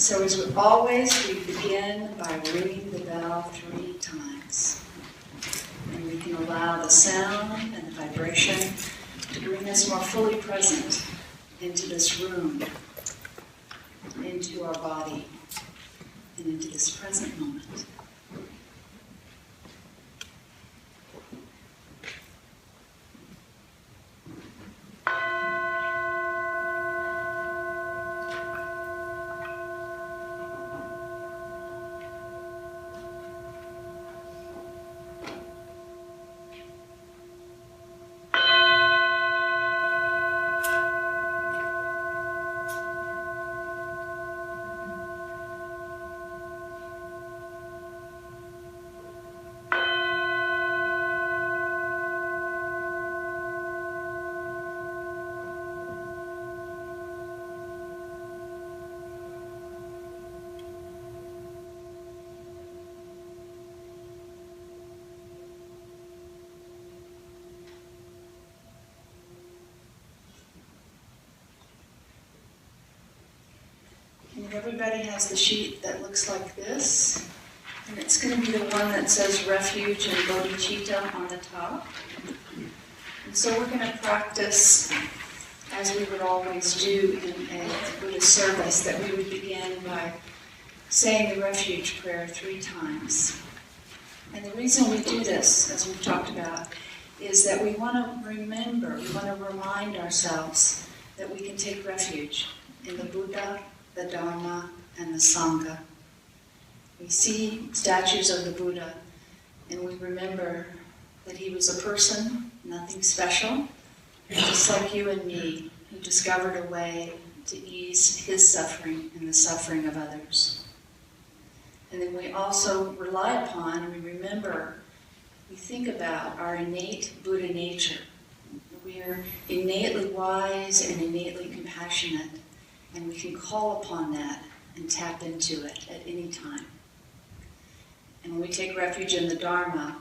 So as always, we begin by ringing the bell 3 times. And we can allow the sound and the vibration to bring us more fully present into this room, into our body, and into this present moment. And everybody has the sheet that looks like this, and it's going to be the one that says Refuge and Bodhicitta on the top. And so we're going to practice, as we would always do in a Buddhist service, that we would begin by saying the Refuge prayer 3 times. And the reason we do this, as we've talked about, is that we want to remember, we want to remind ourselves that we can take refuge in the Buddha, the Dharma, and the Sangha. We see statues of the Buddha, and we remember that he was a person, nothing special, just like you and me, who discovered a way to ease his suffering and the suffering of others. And then we also rely upon, and we remember, we think about our innate Buddha nature. We are innately wise and innately compassionate. And we can call upon that and tap into it at any time. And when we take refuge in the Dharma,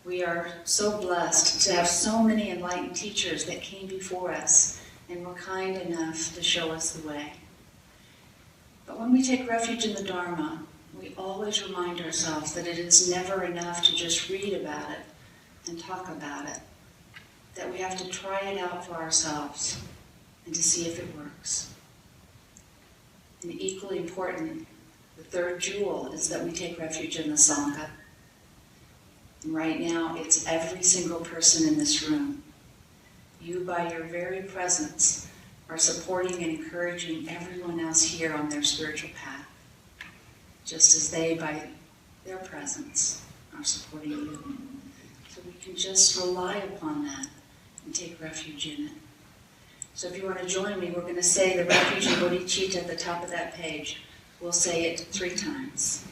we are so blessed to have so many enlightened teachers that came before us and were kind enough to show us the way. But when we take refuge in the Dharma, we always remind ourselves that it is never enough to just read about it and talk about it. That we have to try it out for ourselves and to see if it works. And equally important, the third jewel is that we take refuge in the Sangha. And right now, it's every single person in this room. You, by your very presence, are supporting and encouraging everyone else here on their spiritual path, just as they, by their presence, are supporting you. So we can just rely upon that and take refuge in it. So if you want to join me, we're going to say the Refuge and Bodhicitta at the top of that page. We'll say it 3 times.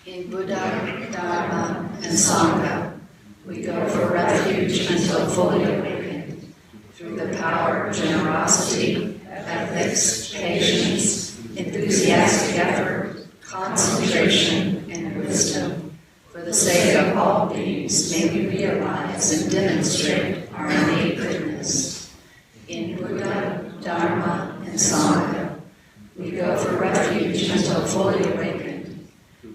In Buddha, Dharma, and Sangha, we go for refuge until fully awakened, through the power of generosity, ethics, patience, enthusiastic effort, concentration, and wisdom. For the sake of all beings, may we realize and demonstrate our innate goodness. In Buddha, Dharma, and Sangha, we go for refuge until fully awakened,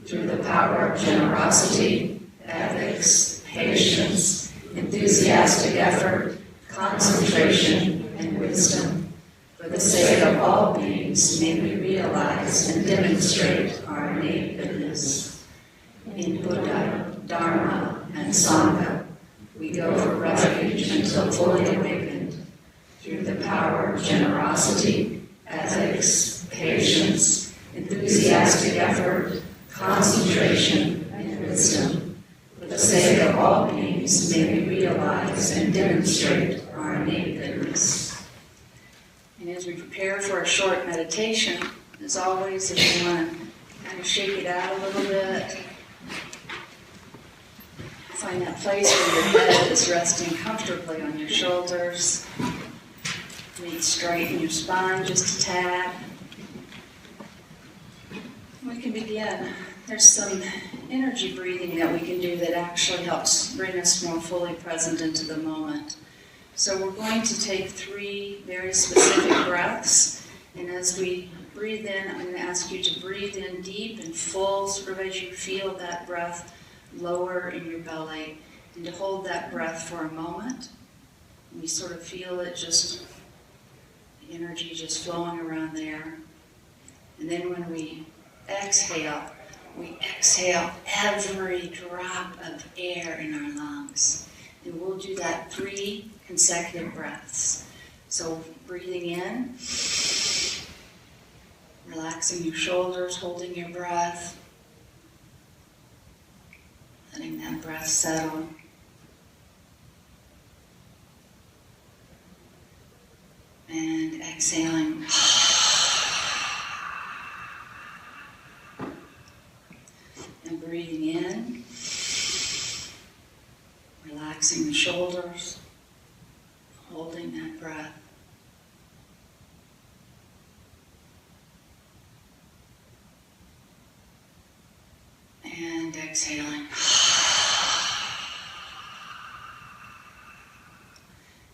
through the power of generosity, ethics, patience, enthusiastic effort, concentration, and wisdom. For the sake of all beings, may we realize and demonstrate our innate goodness. In Buddha, Dharma, and Sangha, we go for refuge until fully awakened, through the power of generosity, ethics, patience, enthusiastic effort, concentration, and wisdom. For the sake of all beings, may we realize and demonstrate our innate goodness. And as we prepare for a short meditation, as always, if you want to kind of shake it out a little bit, find that place where your head is resting comfortably on your shoulders. Maybe straighten your spine just a tad. We can begin. There's some energy breathing that we can do that actually helps bring us more fully present into the moment. So we're going to take 3 very specific breaths, and as we breathe in. I'm going to ask you to breathe in deep and full, sort of as you feel that breath lower in your belly, and to hold that breath for a moment. And you sort of feel it just, the energy just flowing around there. And then when we exhale every drop of air in our lungs. And we'll do that 3 consecutive breaths. So breathing in, relaxing your shoulders, holding your breath, letting that breath settle. And exhaling. And breathing in, relaxing the shoulders, holding that breath. And exhaling.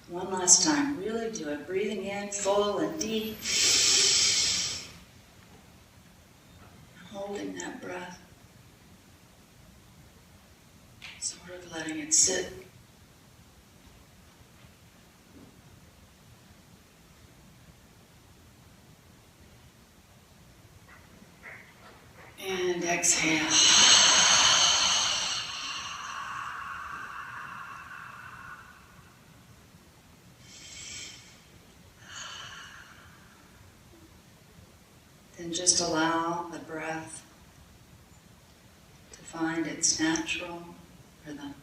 One last time, really do it. Breathing in full and deep. Holding that breath. Sort of letting it sit. And exhale. Then just allow the breath to find its natural rhythm.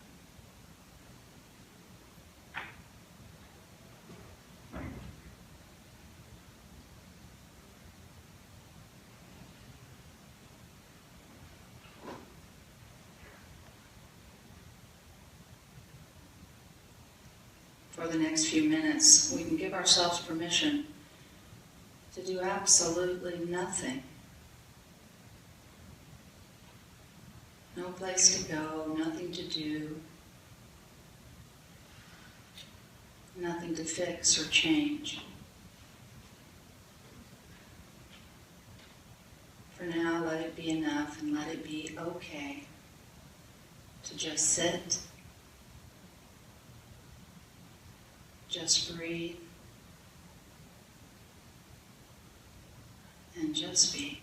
For the next few minutes, we can give ourselves permission to do absolutely nothing. No place to go, nothing to do, nothing to fix or change. For now, let it be enough and let it be okay to just sit, just breathe, and just be.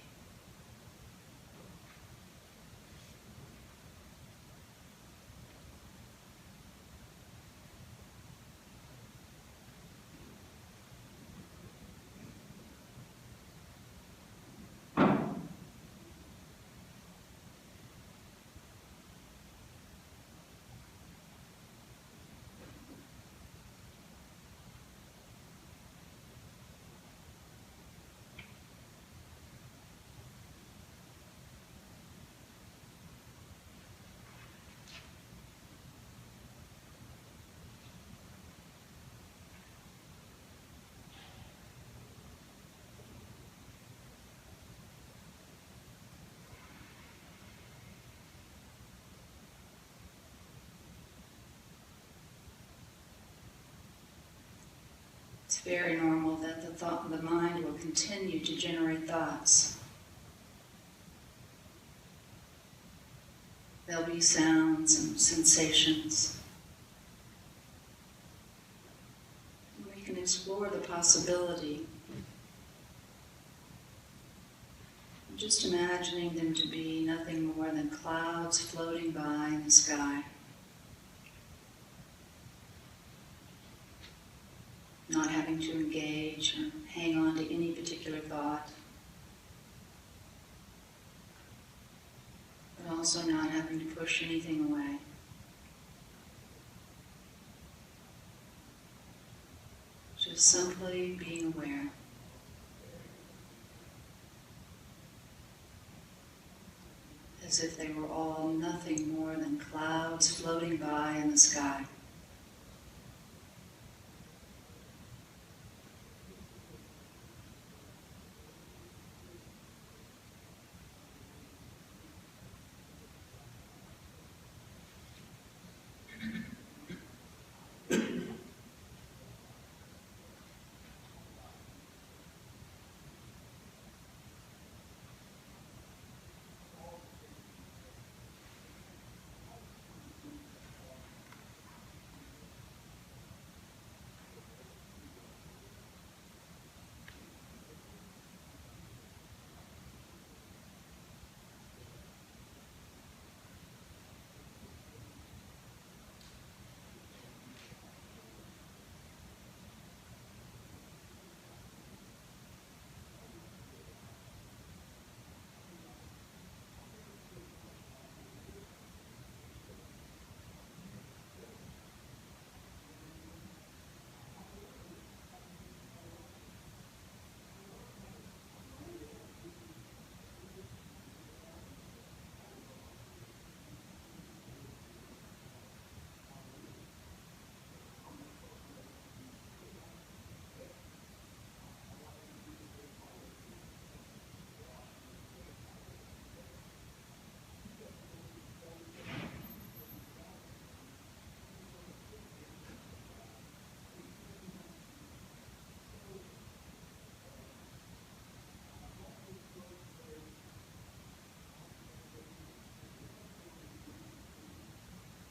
It's very normal that the mind will continue to generate thoughts. There'll be sounds and sensations. We can explore the possibility of just imagining them to be nothing more than clouds floating by in the sky. Not having to engage or hang on to any particular thought, but also not having to push anything away. Just simply being aware. As if they were all nothing more than clouds floating by in the sky.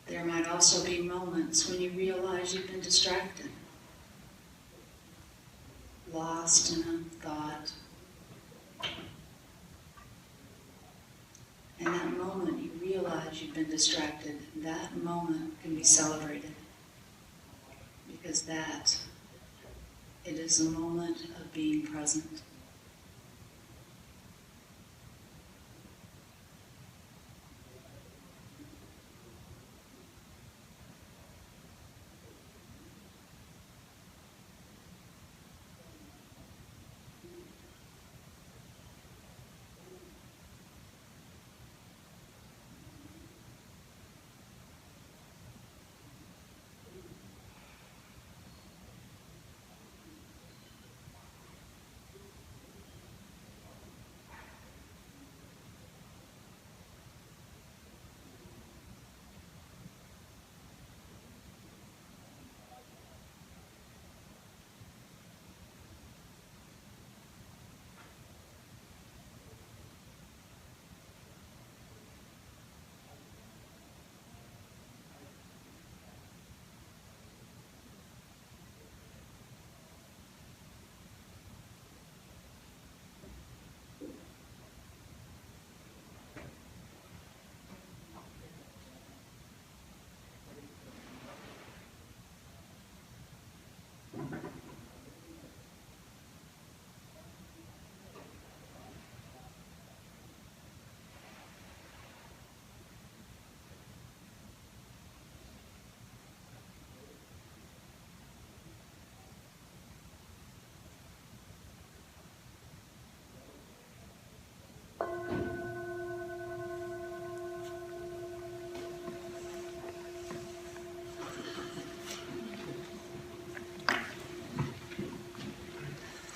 There might also be moments when you realize you've been distracted, lost in a thought. And that moment you realize you've been distracted, that moment can be celebrated. Because it is a moment of being present.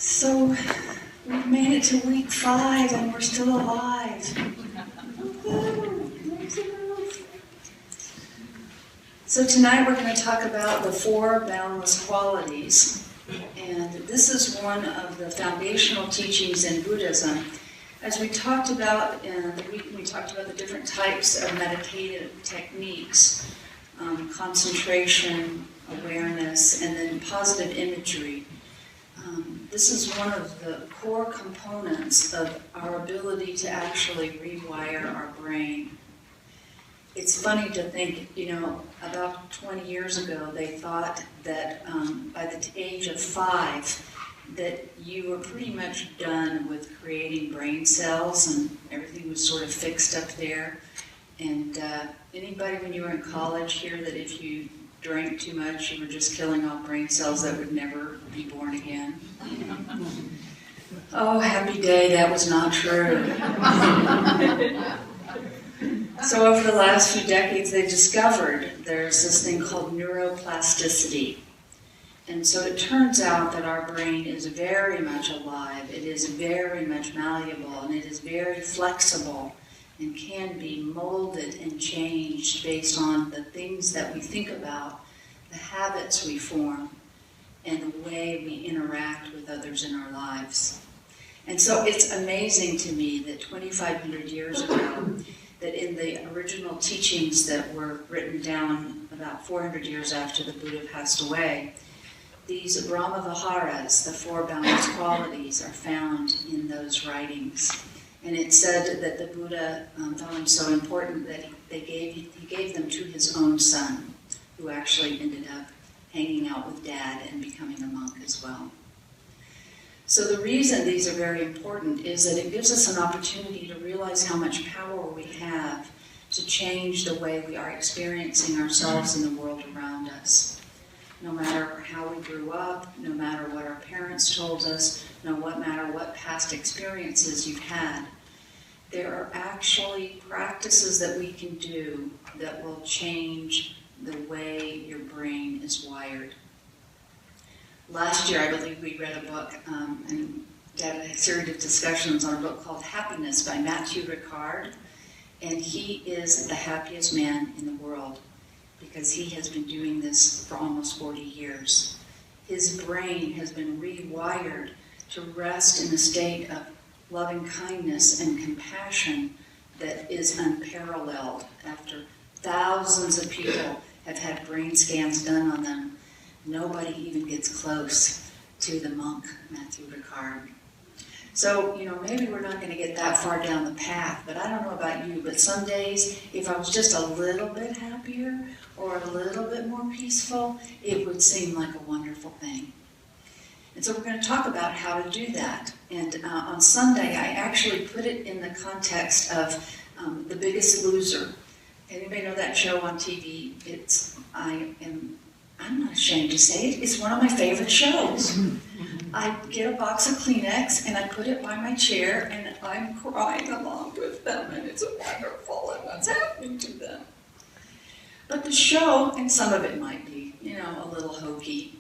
So we've made it to week 5 and we're still alive. So tonight we're going to talk about the 4 boundless qualities. And this is one of the foundational teachings in Buddhism. As we talked about in the week, we talked about the different types of meditative techniques, concentration, awareness, and then positive imagery. This is one of the core components of our ability to actually rewire our brain. It's funny to think, about 20 years ago, they thought that by the age of 5, that you were pretty much done with creating brain cells and everything was sort of fixed up there. And anybody when you were in college here that if you drank too much, you were just killing off brain cells that would never be born again? Oh, happy day, that was not true. So over the last few decades, they discovered there's this thing called neuroplasticity. And so it turns out that our brain is very much alive, it is very much malleable, and it is very flexible and can be molded and changed based on the things that we think about, the habits we form, and the way we interact with others in our lives. And so it's amazing to me that 2,500 years ago, that in the original teachings that were written down about 400 years after the Buddha passed away, these Brahma Viharas, the 4 boundless qualities, are found in those writings. And it said that the Buddha found them so important that he gave them to his own son, who actually ended up hanging out with Dad and becoming a monk as well. So the reason these are very important is that it gives us an opportunity to realize how much power we have to change the way we are experiencing ourselves and the world around us. No matter how we grew up, no matter what our parents told us, no matter what past experiences you've had, there are actually practices that we can do that will change the way your brain is wired. Last year, I believe we read a book and had a series of discussions on a book called Happiness by Matthew Ricard, and he is the happiest man in the world because he has been doing this for almost 40 years. His brain has been rewired to rest in a state of loving kindness and compassion that is unparalleled after Thousands of people have had brain scans done on them. Nobody even gets close to the monk, Matthew Ricard. So, maybe we're not going to get that far down the path, but I don't know about you, but some days, if I was just a little bit happier or a little bit more peaceful, it would seem like a wonderful thing. And so we're going to talk about how to do that. And on Sunday, I actually put it in the context of The Biggest Loser. Anybody know that show on TV? I'm not ashamed to say it, it's one of my favorite shows. I get a box of Kleenex and I put it by my chair and I'm crying along with them, and it's wonderful and what's happening to them. But the show, and some of it might be, a little hokey,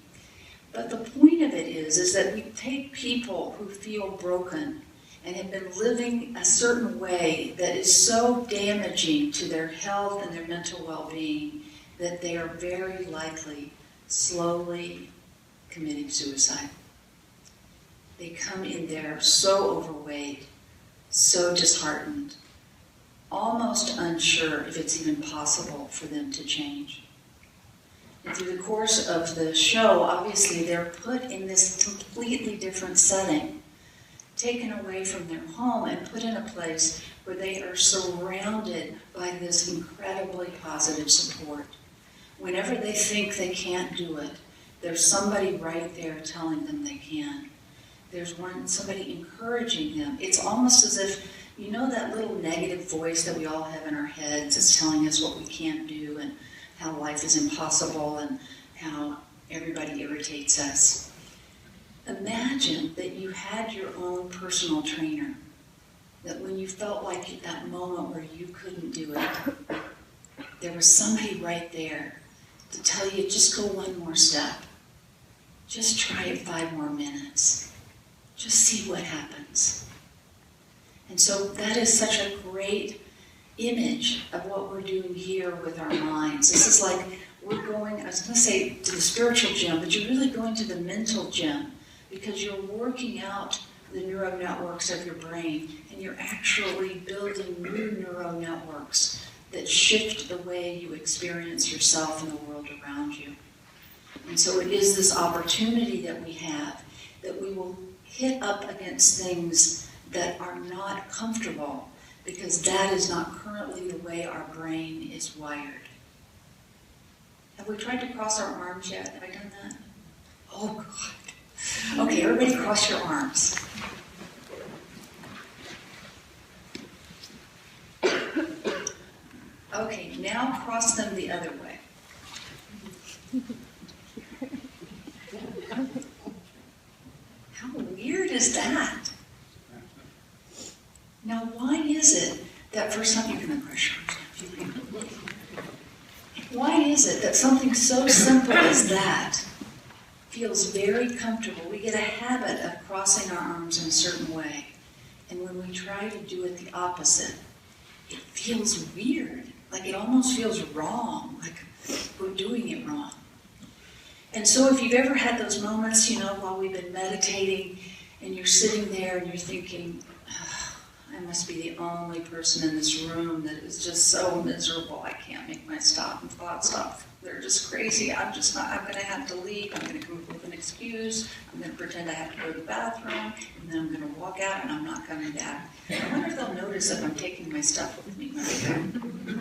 but the point of it is that we take people who feel broken and have been living a certain way that is so damaging to their health and their mental well-being that they are very likely slowly committing suicide. They come in there so overweight, so disheartened, almost unsure if it's even possible for them to change. And through the course of the show, obviously they're put in this completely different setting, taken away from their home and put in a place where they are surrounded by this incredibly positive support. Whenever they think they can't do it, there's somebody right there telling them they can. There's somebody encouraging them. It's almost as if, that little negative voice that we all have in our heads is telling us what we can't do and how life is impossible and how everybody irritates us. Imagine that you had your own personal trainer, that when you felt like at that moment where you couldn't do it, there was somebody right there to tell you, just go one more step. Just try it 5 more minutes. Just see what happens. And so that is such a great image of what we're doing here with our minds. This is like we're going, I was going to say to the spiritual gym, but you're really going to the mental gym because you're working out the neural networks of your brain and you're actually building new neural networks that shift the way you experience yourself and the world around you. And so it is this opportunity that we have that we will hit up against things that are not comfortable because that is not currently the way our brain is wired. Have we tried to cross our arms yet? Have I done that? Oh, God. Okay, everybody cross your arms. Okay, now cross them the other way. How weird is that? Now, why is it that for some, you're going to crush your arms. Why is it that something so simple as that feels very comfortable? We get a habit of crossing our arms in a certain way. And when we try to do it the opposite, it feels weird. Like it almost feels wrong, like we're doing it wrong. And so if you've ever had those moments, while we've been meditating and you're sitting there and you're thinking, I must be the only person in this room that is just so miserable. I can't make my thoughts stop. They're just crazy. I'm going to have to leave. I'm going to come up with an excuse. I'm going to pretend I have to go to the bathroom. And then I'm going to walk out and I'm not coming back. I wonder if they'll notice if I'm taking my stuff with me when I go.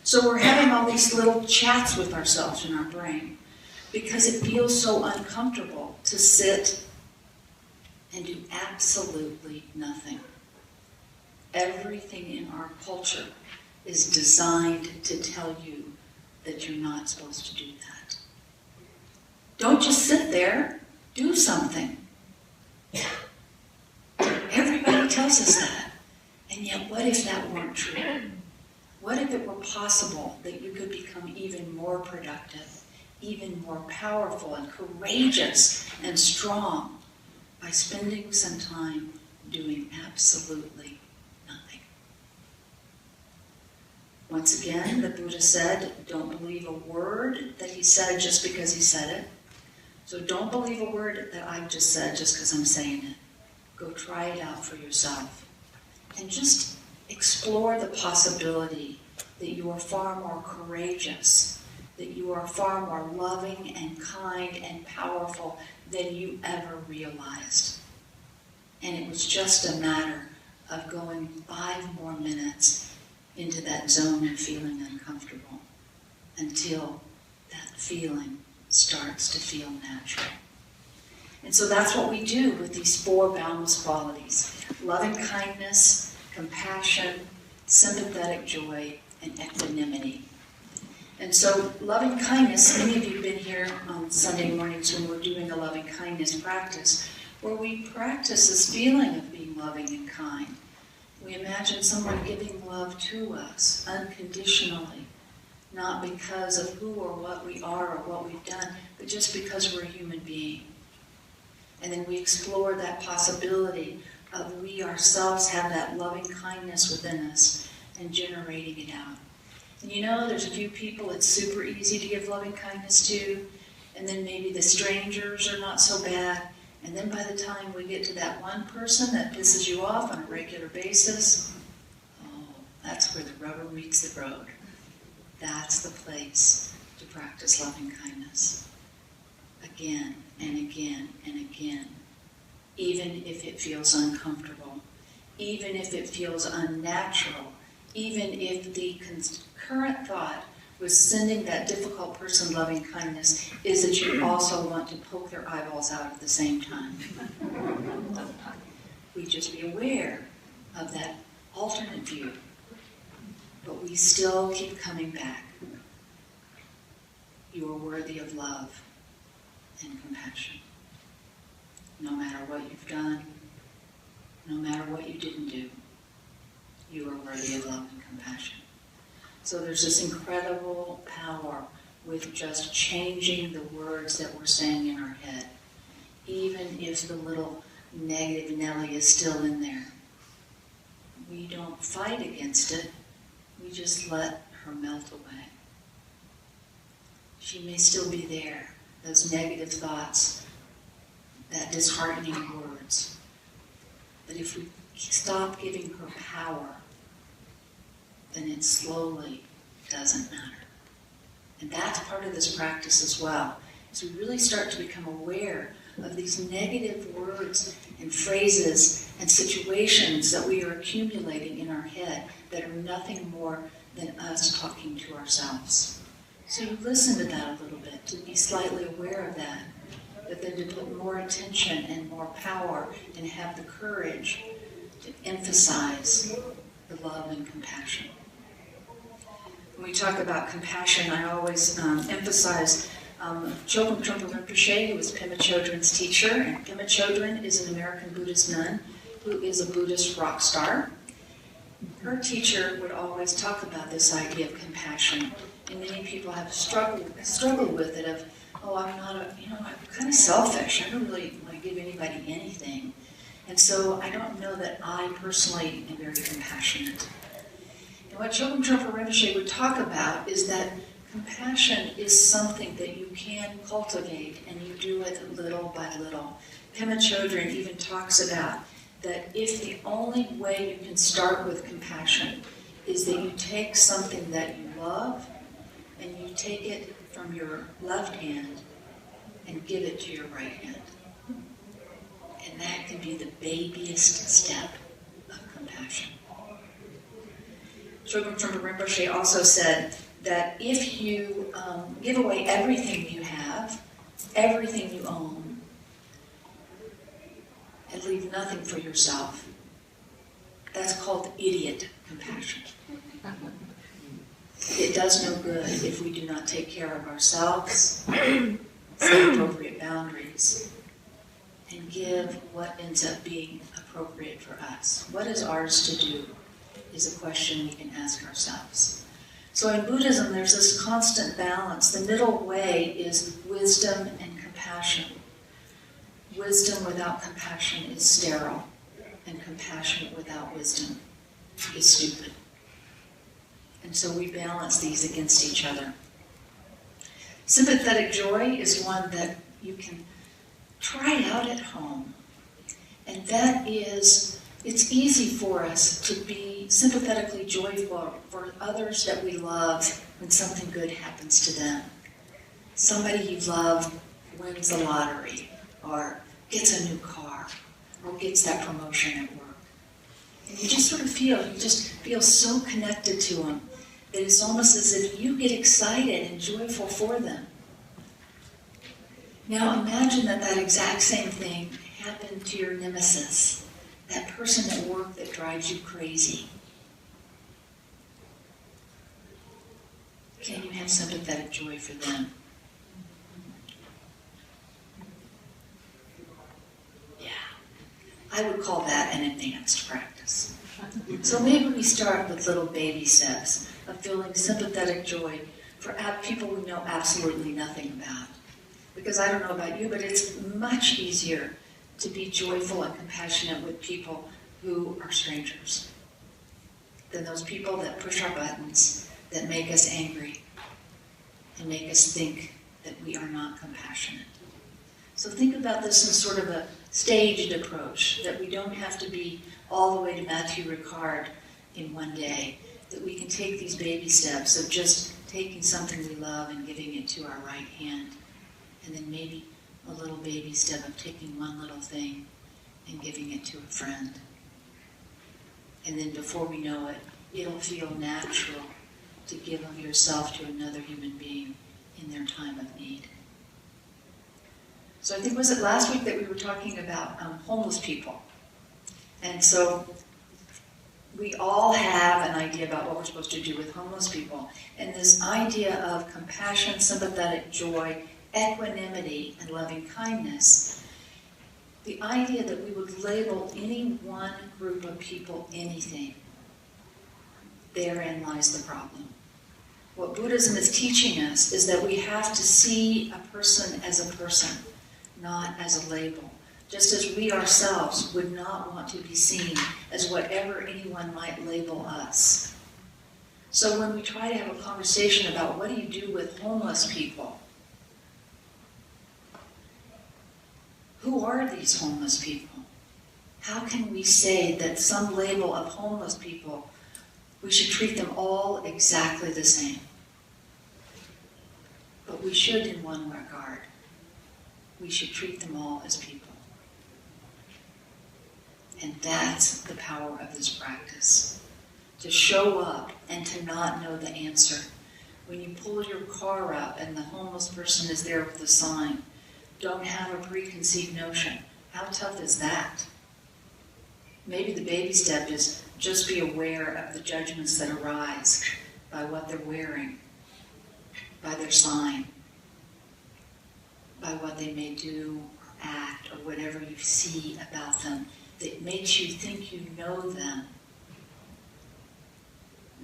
So we're having all these little chats with ourselves in our brain because it feels so uncomfortable to sit and do absolutely nothing. Everything in our culture is designed to tell you that you're not supposed to do that. Don't just sit there, do something. Everybody tells us that. And yet, what if that weren't true? What if it were possible that you could become even more productive, even more powerful and courageous and strong by spending some time doing absolutely nothing? Once again, the Buddha said, don't believe a word that he said just because he said it. So don't believe a word that I've just said just because I'm saying it. Go try it out for yourself. And just explore the possibility that you are far more courageous, that you are far more loving and kind and powerful than you ever realized. And it was just a matter of going 5 more minutes into that zone of feeling uncomfortable until that feeling starts to feel natural. And so that's what we do with these 4 boundless qualities: loving kindness, compassion, sympathetic joy, and equanimity. And so loving kindness, many of you have been here on Sunday mornings when we're doing a loving kindness practice, where we practice this feeling of being loving and kind. We imagine someone giving love to us unconditionally, not because of who or what we are or what we've done, but just because we're a human being. And then we explore that possibility of we ourselves have that loving kindness within us and generating it out. And you know, there's a few people it's super easy to give loving kindness to, and then maybe the strangers are not so bad, and then by the time we get to that one person that pisses you off on a regular basis, oh, that's where the rubber meets the road. That's the place to practice loving kindness. Again and again and again, even if it feels uncomfortable, even if it feels unnatural, even if the current thought with sending that difficult person loving kindness is that you also want to poke their eyeballs out at the same time. We just be aware of that alternate view, but we still keep coming back. You are worthy of love and compassion. No matter what you've done, no matter what you didn't do, you are worthy of love and compassion. So there's this incredible power with just changing the words that we're saying in our head, even if the little negative Nelly is still in there. We don't fight against it, we just let her melt away. She may still be there, those negative thoughts, that disheartening words. But if we stop giving her power, then it slowly doesn't matter. And that's part of this practice as well, is we really start to become aware of these negative words and phrases and situations that we are accumulating in our head that are nothing more than us talking to ourselves. So you listen to that a little bit, to be slightly aware of that, but then to put more attention and more power and have the courage to emphasize the love and compassion. When we talk about compassion, I always emphasize Chogyam Trungpa Rinpoche, who was Pema Chodron's teacher, and Pema Chodron is an American Buddhist nun who is a Buddhist rock star. Her teacher would always talk about this idea of compassion, and many people have struggled with it of, oh, I'm not I'm kind of selfish. I don't really want to give anybody anything. And so I don't know that I personally am very compassionate. And what Chogyam Trungpa Rinpoche would talk about is that compassion is something that you can cultivate, and you do it little by little. Pema Chodron even talks about that if the only way you can start with compassion is that you take something that you love and you take it from your left hand and give it to your right hand. And that can be the babyest step of compassion. Chogyam Trungpa Rinpoche also said that if you give away everything you have, everything you own, and leave nothing for yourself, that's called idiot compassion. It does no good if we do not take care of ourselves, set appropriate boundaries, and give what ends up being appropriate for us. What is ours to do is a question we can ask ourselves. So in Buddhism, there's this constant balance. The middle way is wisdom and compassion. Wisdom without compassion is sterile, and compassion without wisdom is stupid. And so we balance these against each other. Sympathetic joy is one that you can try out at home. And that is It's easy for us to be sympathetically joyful for others that we love when something good happens to them. Somebody you love wins the lottery, or gets a new car, or gets that promotion at work. And you just feel so connected to them that it's almost as if you get excited and joyful for them. Now imagine that exact same thing happened to your nemesis, that person at work that drives you crazy. Can you have sympathetic joy for them? Yeah, I would call that an advanced practice. So maybe we start with little baby steps of feeling sympathetic joy for people we know absolutely nothing about. Because I don't know about you, but it's much easier to be joyful and compassionate with people who are strangers than those people that push our buttons, that make us angry, and make us think that we are not compassionate. So think about this in sort of a staged approach, that we don't have to be all the way to Matthew Ricard in one day, that we can take these baby steps of just taking something we love and giving it to our right hand, and then maybe a little baby step of taking one little thing and giving it to a friend. And then before we know it, it'll feel natural to give of yourself to another human being in their time of need. So I think, was it last week that we were talking about homeless people? And so we all have an idea about what we're supposed to do with homeless people. And this idea of compassion, sympathetic joy, equanimity, and loving kindness, the idea that we would label any one group of people anything, therein lies the problem. What Buddhism is teaching us is that we have to see a person as a person, not as a label. Just as we ourselves would not want to be seen as whatever anyone might label us. So when we try to have a conversation about what do you do with homeless people, who are these homeless people? How can we say that some label of homeless people, we should treat them all exactly the same? But we should in one regard. We should treat them all as people. And that's the power of this practice. To show up and to not know the answer. When you pull your car up and the homeless person is there with a sign, don't have a preconceived notion. How tough is that? Maybe the baby step is just be aware of the judgments that arise by what they're wearing, by their sign, by what they may do or act or whatever you see about them that makes you think you know them,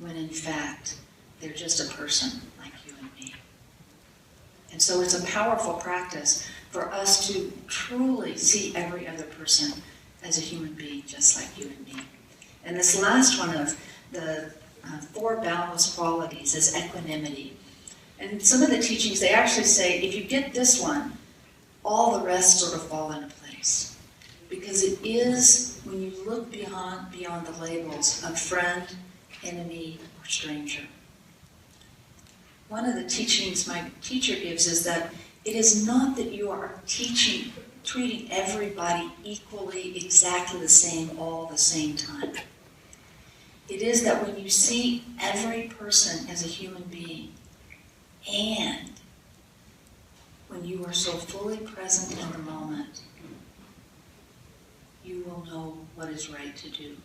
when in fact they're just a person like you and me. And so it's a powerful practice for us to truly see every other person as a human being just like you and me. And this last one of the 4 boundless qualities is equanimity. And some of the teachings, they actually say, if you get this one, all the rest sort of fall into place. Because it is, when you look beyond the labels of friend, enemy, or stranger. One of the teachings my teacher gives is that it is not that you are treating everybody equally, exactly the same, all the same time. It is that when you see every person as a human being, and when you are so fully present in the moment, you will know what is right to do.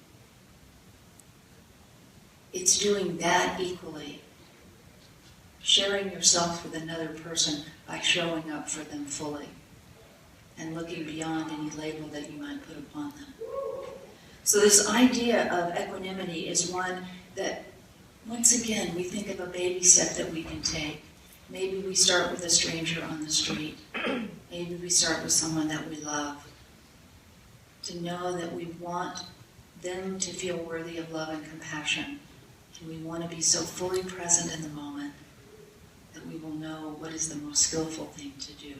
It's doing that equally, sharing yourself with another person by showing up for them fully and looking beyond any label that you might put upon them. So this idea of equanimity is one that, once again, we think of a baby step that we can take. Maybe we start with a stranger on the street. Maybe we start with someone that we love. To know that we want them to feel worthy of love and compassion. And we want to be so fully present in the moment that we will know what is the most skillful thing to do.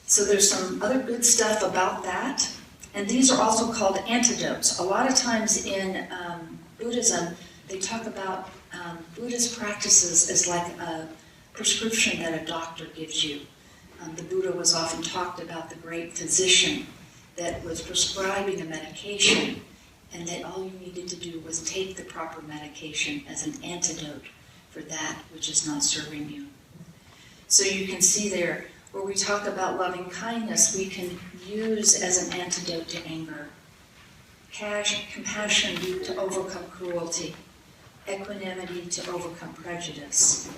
So there's some other good stuff about that. And these are also called antidotes. A lot of times in Buddhism, they talk about Buddhist practices as like a prescription that a doctor gives you. The Buddha was often talked about the great physician that was prescribing a medication, and that all you needed to do was take the proper medication as an antidote for that which is not serving you. So you can see there, where we talk about loving kindness, we can use as an antidote to anger. Compassion to overcome cruelty. Equanimity to overcome prejudice.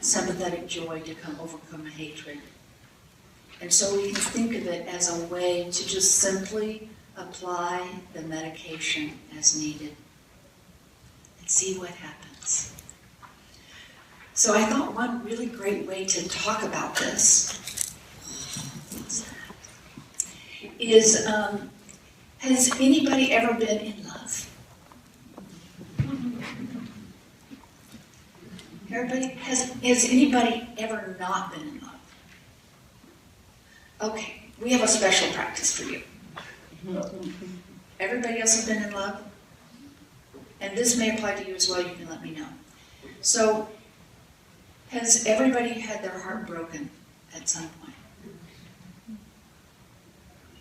Sympathetic joy to overcome hatred. And so we can think of it as a way to just simply apply the medication as needed and see what happens. So I thought one really great way to talk about this is, has anybody ever been in love? Everybody? Has anybody ever not been in love? Okay, we have a special practice for you. Everybody else has been in love? And this may apply to you as well, you can let me know. So, has everybody had their heart broken at some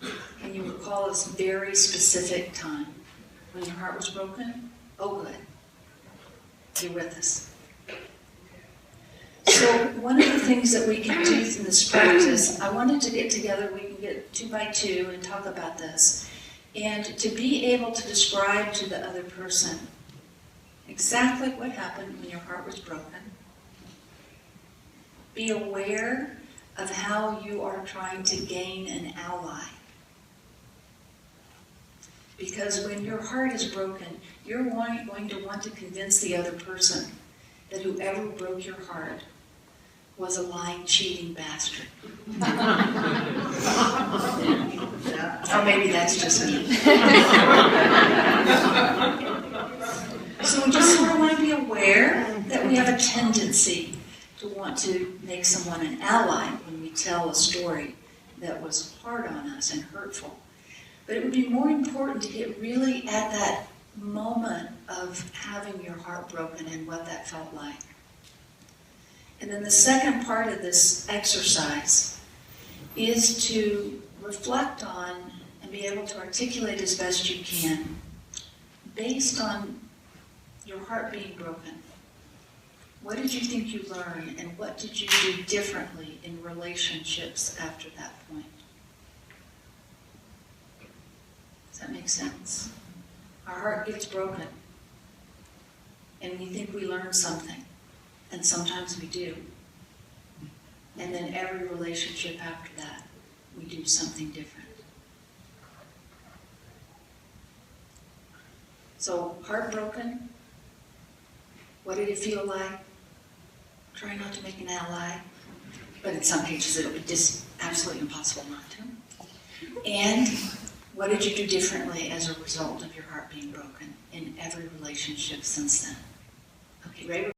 point? Can you recall a very specific time when your heart was broken? Oh, good. You're with us. So one of the things that we can do in this practice, I wanted to get together, we can get 2 by 2 and talk about this, and to be able to describe to the other person exactly what happened when your heart was broken. Be aware of how you are trying to gain an ally. Because when your heart is broken, you're going to want to convince the other person that whoever broke your heart was a lying, cheating bastard. Or maybe that's just me. So we just sort of want to be aware that we have a tendency to want to make someone an ally when we tell a story that was hard on us and hurtful. But it would be more important to get really at that moment of having your heart broken and what that felt like. And then the second part of this exercise is to reflect on and be able to articulate as best you can, based on your heart being broken. What did you think you learned, and what did you do differently in relationships after that point? Does that make sense? Our heart gets broken, and we think we learned something, and sometimes we do. And then every relationship after that, we do something different. So, heartbroken, what did it feel like? Try not to make an ally, but in some cases it'll be just absolutely impossible not to. And what did you do differently as a result of your heart being broken in every relationship since then? Okay, ready?